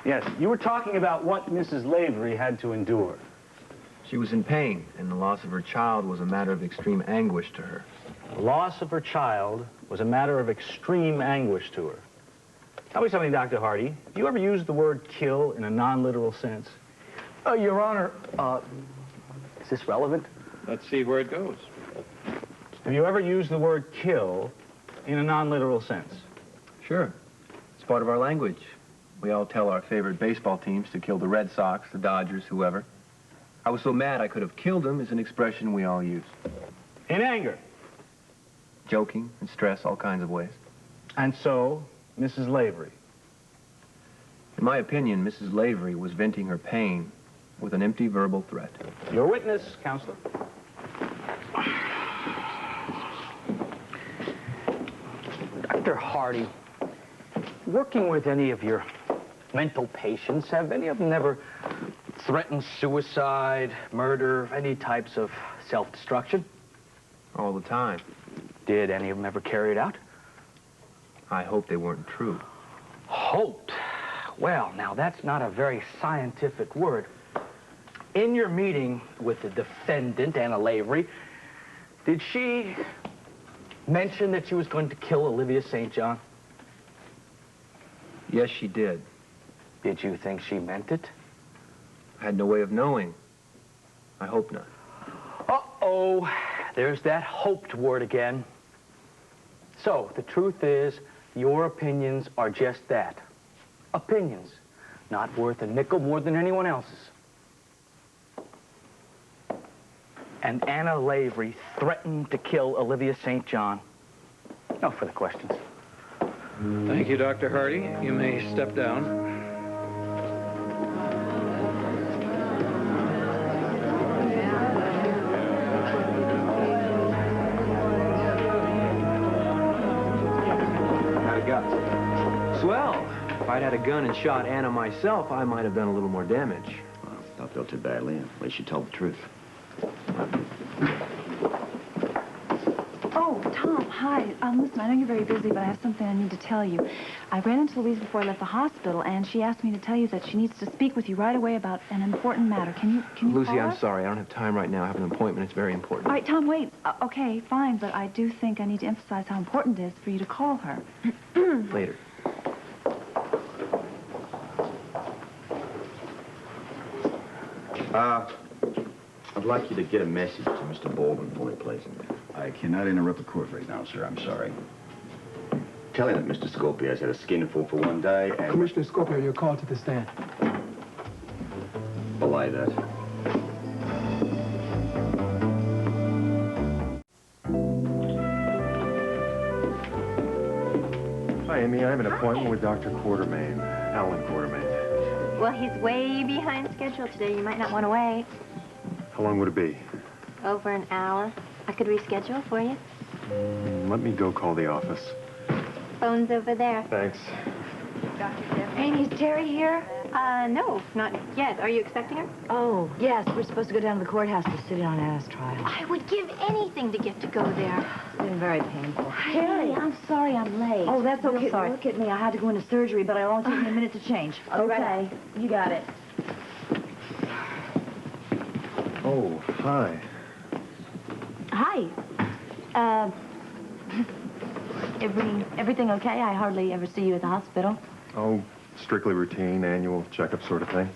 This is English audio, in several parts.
Yes, you were talking about what Mrs. Lavery had to endure. She was in pain, and the loss of her child was a matter of extreme anguish to her. The loss of her child was a matter of extreme anguish to her. Tell me something, Dr. Hardy. Have you ever used the word kill in a non-literal sense? Your Honor, is this relevant? Let's see where it goes. Have you ever used the word kill in a non-literal sense? Sure. It's part of our language. We all tell our favorite baseball teams to kill the Red Sox, the Dodgers, whoever. I was so mad I could have killed them is an expression we all use. In anger. Joking and stress, all kinds of ways. And so, Mrs. Lavery. In my opinion, Mrs. Lavery was venting her pain with an empty verbal threat. Your witness, Counselor. Dr. Hardy, working with any of your mental patients, have any of them ever threatened suicide, murder, any types of self-destruction? All the time. Did any of them ever carry it out? I hope they weren't true. Hoped? Well, now that's not a very scientific word. In your meeting with the defendant, Anna Lavery, did she mention that she was going to kill Olivia St. John? Yes, she did. Did you think she meant it? I had no way of knowing. I hope not. Uh-oh, there's that hoped word again. So, the truth is, your opinions are just that. Opinions. Not worth a nickel more than anyone else's. And Anna Lavery threatened to kill Olivia St. John. No further questions. Thank you, Dr. Hardy. You may step down. Swell. If I'd had a gun and shot Anna myself, I might have done a little more damage. Well, don't feel too badly. At least you told the truth. Oh, Tom, hi. Listen, I know you're very busy, but I have something I need to tell you. I ran into Louise before I left the hospital, and she asked me to tell you that she needs to speak with you right away about an important matter. Can you Lucy, call I'm her? sorry. I don't have time right now. I have an appointment. It's very important. All right, Tom, wait. Okay, fine, but I do think I need to emphasize how important it is for you to call her. Later. I'd like you to get a message to Mr. Baldwin for me, please. I cannot interrupt the court right now, sir. I'm sorry. Tell him that Mr. Scorpio's had a skinful for one day and... Commissioner Scorpio, you're called to the stand. Belay that. Hi, Amy. I have an appointment with Dr. Quartermain, Alan Quartermain. Well, he's way behind schedule today. You might not want to wait. How long would it be? Over an hour. I could reschedule for you. Let me go call the office. Phone's over there. Thanks. Amy, is Terry here? No, not yet. Are you expecting her? Oh, yes. We're supposed to go down to the courthouse to sit in on Anna's trial. I would give anything to get to go there. It's been very painful. Terry, I'm sorry I'm late. Oh, that's okay. Real sorry. Look at me. I had to go into surgery, but it'll only take me a minute to change. Okay. You got it. Oh, hi. Hi. Everything okay? I hardly ever see you at the hospital. Oh, strictly routine, annual checkup sort of thing.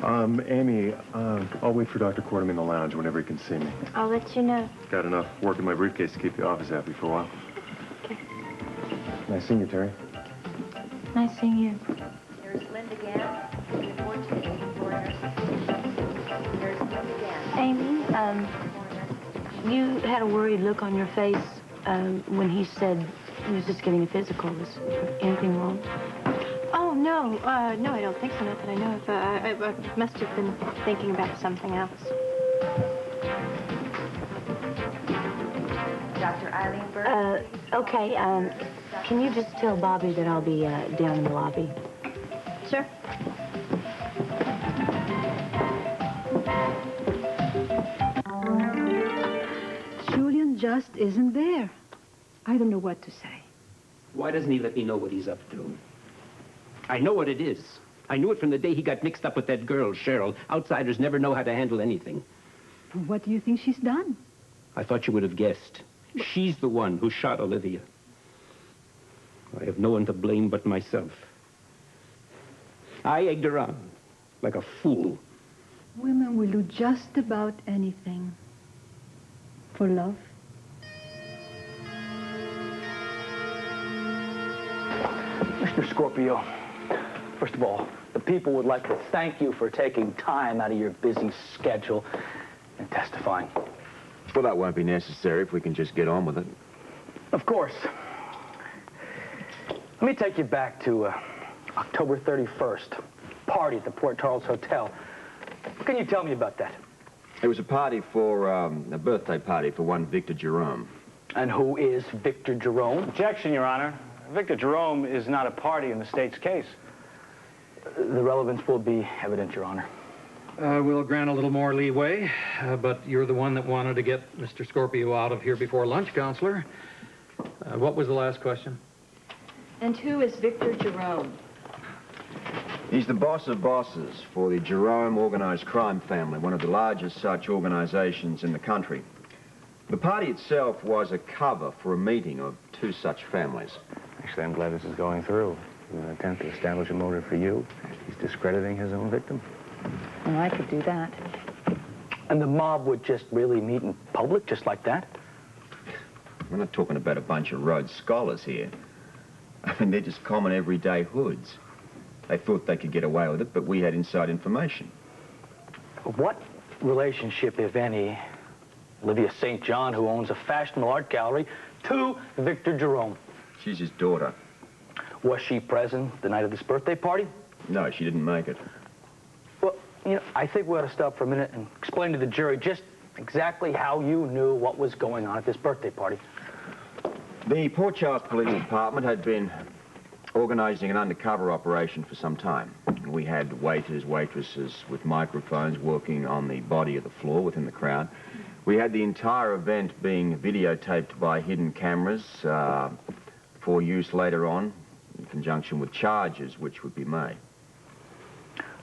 Amy, I'll wait for Dr. Quartermain in the lounge whenever he can see me. I'll let you know. Got enough work in my briefcase to keep the office happy for a while. Okay. Nice seeing you, Terry. Nice seeing you. There's Linda again. There's Linda again. Amy, you had a worried look on your face when he said he was just getting a physical. Was anything wrong? Oh, no. No, I don't think so. Not that I know of. I must have been thinking about something else. Dr. Eileen Burke? Okay, can you just tell Bobby that I'll be down in the lobby? Sure. Julian just isn't there. I don't know what to say. Why doesn't he let me know what he's up to? I know what it is. I knew it from the day he got mixed up with that girl, Cheryl. Outsiders never know how to handle anything. What do you think she's done? I thought you would have guessed. She's the one who shot Olivia. I have no one to blame but myself. I egged her on, like a fool. Women will do just about anything. For love. Mr. Scorpio, first of all, the people would like to thank you for taking time out of your busy schedule and testifying. Well, that won't be necessary if we can just get on with it. Of course. Let me take you back to October 31st, party at the Port Charles Hotel. What can you tell me about that? It was a party for, a birthday party for one Victor Jerome. And who is Victor Jerome? Objection, Your Honor. Victor Jerome is not a party in the state's case. The relevance will be evident, Your Honor. We'll grant a little more leeway, but you're the one that wanted to get Mr. Scorpio out of here before lunch, Counselor. What was the last question? And who is Victor Jerome? He's the boss of bosses for the Jerome Organized Crime Family, one of the largest such organizations in the country. The party itself was a cover for a meeting of two such families. Actually, I'm glad this is going through. In an attempt to establish a motive for you, he's discrediting his own victim. Well, I could do that. And the mob would just really meet in public, just like that? We're not talking about a bunch of Rhodes Scholars here. I mean, they're just common everyday hoods. They thought they could get away with it, but we had inside information. What relationship, if any, Olivia St. John, who owns a fashionable art gallery, to Victor Jerome? She's his daughter. Was she present the night of this birthday party? No, she didn't make it. Well, you know, I think we ought to stop for a minute and explain to the jury just exactly how you knew what was going on at this birthday party. The Port Charles Police Department had been organizing an undercover operation for some time. We had waiters, waitresses with microphones working on the body of the floor within the crowd. We had the entire event being videotaped by hidden cameras for use later on in conjunction with charges which would be made.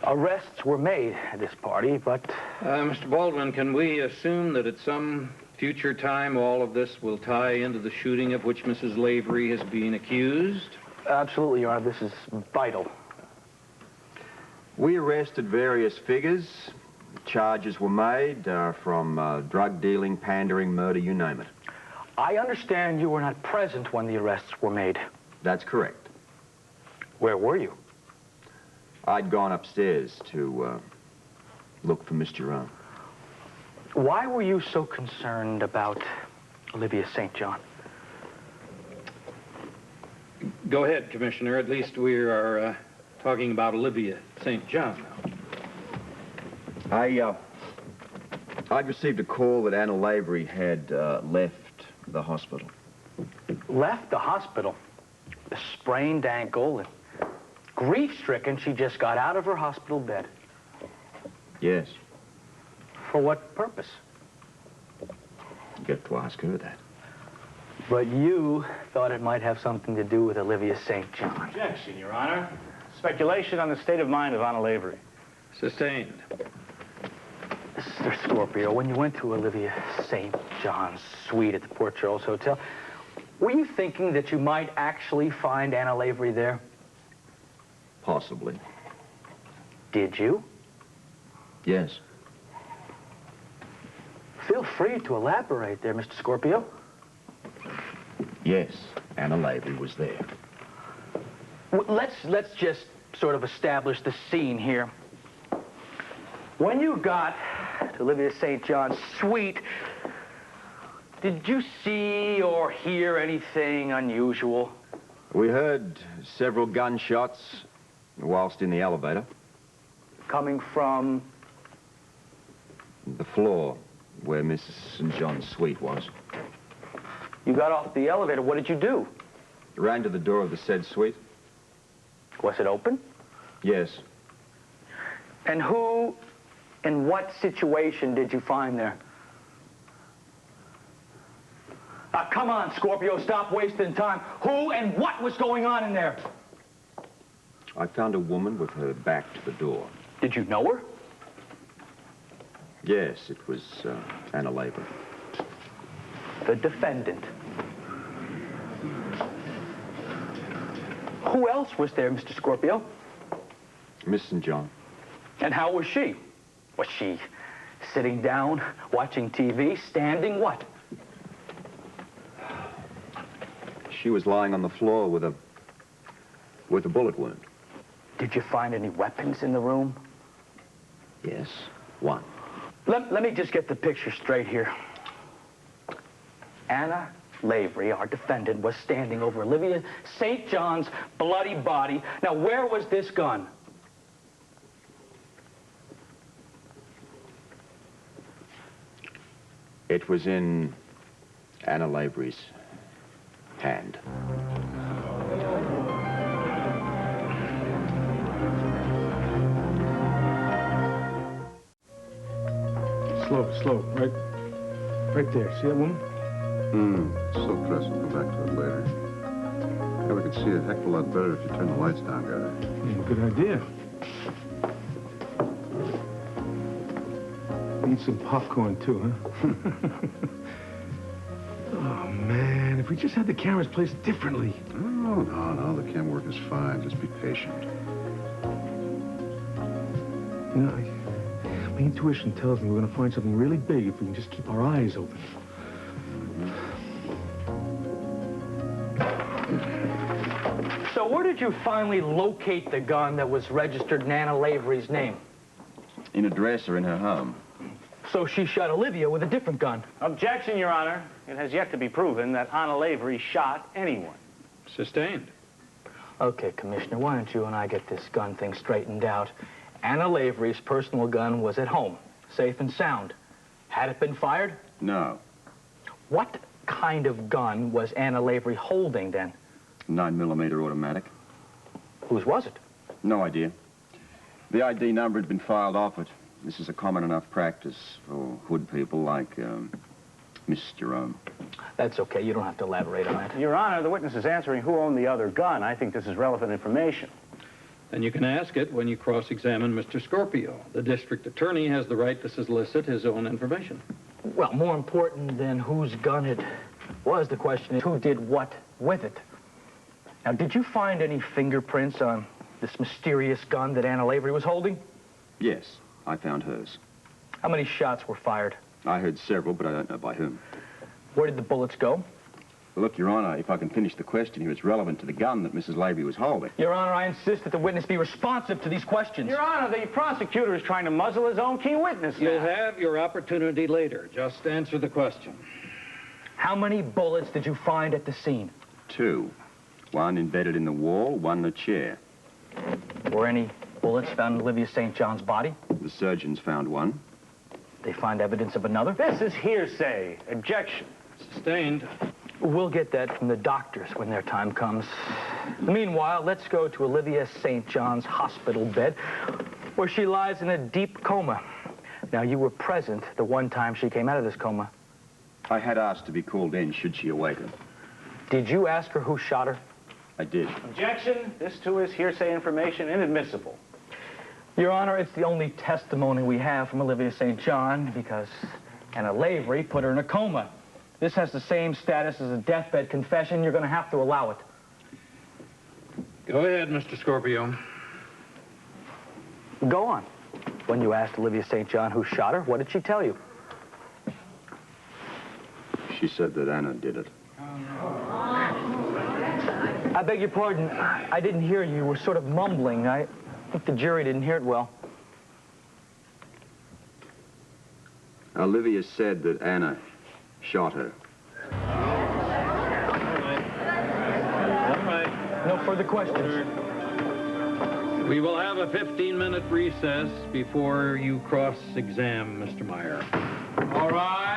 Arrests were made at this party, but... Mr. Baldwin, can we assume that at some future time all of this will tie into the shooting of which Mrs. Lavery has been accused? Absolutely, Your Honor. This is vital. We arrested various figures. Charges were made from drug dealing, pandering, murder, you name it. I understand you were not present when the arrests were made. That's correct. Where were you? I'd gone upstairs to look for Miss Jerome. Why were you so concerned about Olivia St. John? Go ahead, Commissioner. At least we are talking about Olivia St. John now. I'd received a call that Anna Lavery had left the hospital. Left the hospital? A sprained ankle and grief-stricken, she just got out of her hospital bed. Yes. For what purpose? You got to ask her that. But you thought it might have something to do with Olivia St. John. Objection, Your Honor. Speculation on the state of mind of Anna Lavery. Sustained. Mr. Scorpio, when you went to Olivia St. John's suite at the Port Charles Hotel, were you thinking that you might actually find Anna Lavery there? Possibly. Did you? Yes. Feel free to elaborate there, Mr. Scorpio. Yes, Anna Lavery was there. Let's just sort of establish the scene here. When you got to Olivia St. John's suite, did you see or hear anything unusual? We heard several gunshots whilst in the elevator. Coming from? The floor where Mrs. St. John's suite was. You got off the elevator. What did you do? Ran to the door of the said suite. Was it open? Yes. And who, in what situation did you find there? Come on, Scorpio, stop wasting time. Who and what was going on in there? I found a woman with her back to the door. Did you know her? Yes, it was Anna Lavery. The defendant. Who else was there, Mr. Scorpio? Miss St. John. And how was she? Was she sitting down, watching TV, standing, what? She was lying on the floor with a bullet wound. Did you find any weapons in the room? Yes, one. Let me just get the picture straight here. Anna Lavery, our defendant, was standing over Olivia St. John's bloody body. Now, where was this gun? It was in Anna Lavery's hand. Slow. Right there. See that woman? So dressed. We'll go back to it later. Yeah, we could see a heck of a lot better if you turn the lights down, guy. Good idea. Need some popcorn, too, huh? Oh, man, if we just had the cameras placed differently. No, the camera work is fine. Just be patient. You know, my intuition tells me we're going to find something really big if we can just keep our eyes open. So where did you finally locate the gun that was registered in Anna Lavery's name? In a dresser in her home. So she shot Olivia with a different gun. Objection, Your Honor. It has yet to be proven that Anna Lavery shot anyone. Sustained. Okay, Commissioner, why don't you and I get this gun thing straightened out? Anna Lavery's personal gun was at home, safe and sound. Had it been fired? No. What kind of gun was Anna Lavery holding then? 9mm automatic. Whose was it? No idea. The ID number had been filed off it. This is a common enough practice for hood people like Miss Jerome. That's okay. You don't have to elaborate on that. Your Honor, the witness is answering who owned the other gun. I think this is relevant information. Then you can ask it when you cross-examine Mr. Scorpio. The district attorney has the right to solicit his own information. Well, more important than whose gun it was, the question is who did what with it. Now, did you find any fingerprints on this mysterious gun that Anna Lavery was holding? Yes, I found hers. How many shots were fired? I heard several, but I don't know by whom. Where did the bullets go? Look, Your Honor, if I can finish the question here, it's relevant to the gun that Mrs. Lavery was holding. Your Honor, I insist that the witness be responsive to these questions. Your Honor, the prosecutor is trying to muzzle his own key witness now. You'll have your opportunity later. Just answer the question. How many bullets did you find at the scene? 2. One embedded in the wall, one in a chair. Were any bullets found in Olivia St. John's body? The surgeons found one. They find evidence of another? This is hearsay. Objection. Sustained. We'll get that from the doctors when their time comes. Meanwhile, let's go to Olivia St. John's hospital bed, where she lies in a deep coma. Now, you were present the one time she came out of this coma. I had asked to be called in should she awaken. Did you ask her who shot her? I did. Objection. This, too, is hearsay information, inadmissible. Your Honor, it's the only testimony we have from Olivia St. John because Anna Lavery put her in a coma. This has the same status as a deathbed confession. You're going to have to allow it. Go ahead, Mr. Scorpio. Go on. When you asked Olivia St. John who shot her, what did she tell you? She said that Anna did it. I beg your pardon. I didn't hear you. You were sort of mumbling. I think the jury didn't hear it well. Olivia said that Anna shot her. No further questions. We will have a 15-minute recess before you cross-examine Mr. Meyer. All right.